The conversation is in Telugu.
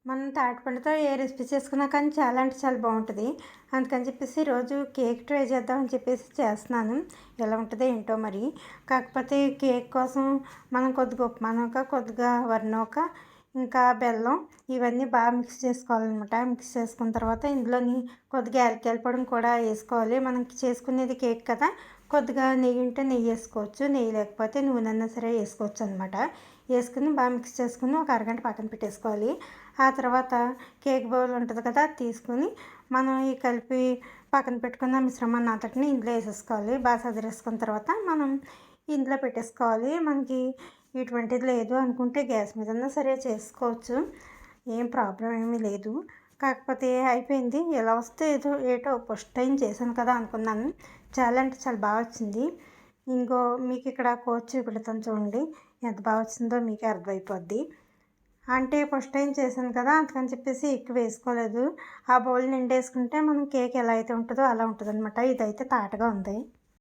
మనం తాటిపండుతో ఏ రెసిపీ చేసుకున్నా కానీ చాలా అంటే చాలా బాగుంటుంది. అందుకని చెప్పేసి రోజు కేక్ ట్రై చేద్దామని చెప్పేసి చేస్తున్నాను. ఎలా ఉంటుందో ఏంటో మరి. కాకపోతే కేక్ కోసం మనం కొద్దిగా ఉప్మా నూక, కొద్దిగా వరి నూక, ఇంకా బెల్లం ఇవన్నీ బాగా మిక్స్ చేసుకోవాలన్నమాట. మిక్స్ చేసుకున్న తర్వాత ఇందులోని కొద్దిగా యాలక్కాయల పొడిని కూడా వేసుకోవాలి. మనం చేసుకునేది కేక్ కదా, కొద్దిగా నెయ్యి ఉంటే నెయ్యి వేసుకోవచ్చు, నెయ్యి లేకపోతే నూనె అన్నా సరే వేసుకోవచ్చు అనమాట. వేసుకుని బాగా మిక్స్ చేసుకుని ఒక అరగంట పక్కన పెట్టేసుకోవాలి. ఆ తర్వాత కేక్ బౌల్ ఉంటుంది కదా, అది తీసుకుని మనం ఈ కలిపి పక్కన పెట్టుకున్న మిశ్రమాన్ని అంతటిని ఇందులో వేసేసుకోవాలి. బాగా సదిరేసుకున్న తర్వాత మనం ఇందులో పెట్టేసుకోవాలి. మనకి ఇటువంటిది లేదు అనుకుంటే గ్యాస్ మీదన్నా సరే చేసుకోవచ్చు, ఏం ప్రాబ్లం ఏమీ లేదు. కాకపోతే అయిపోయింది. ఎలా వస్తే ఏటో ఫస్ట్ టైం చేశాను కదా అనుకున్నాను. చాలా అంటే చాలా బాగా వచ్చింది. ఇంకో మీకు ఇక్కడ కోసి చూపెడతాను చూడండి, ఎంత బాగా వచ్చిందో మీకే అర్థమైపోద్ది. అంటే ఫస్ట్ టైం చేశాను కదా, అందుకని చెప్పేసి ఎక్కువ వేసుకోలేదు. ఆ బౌల్ నిండేసుకుంటే మనం కేక్ ఎలా అయితే ఉంటుందో అలా ఉంటుంది అనమాట. ఇదైతే తాటగా ఉంది.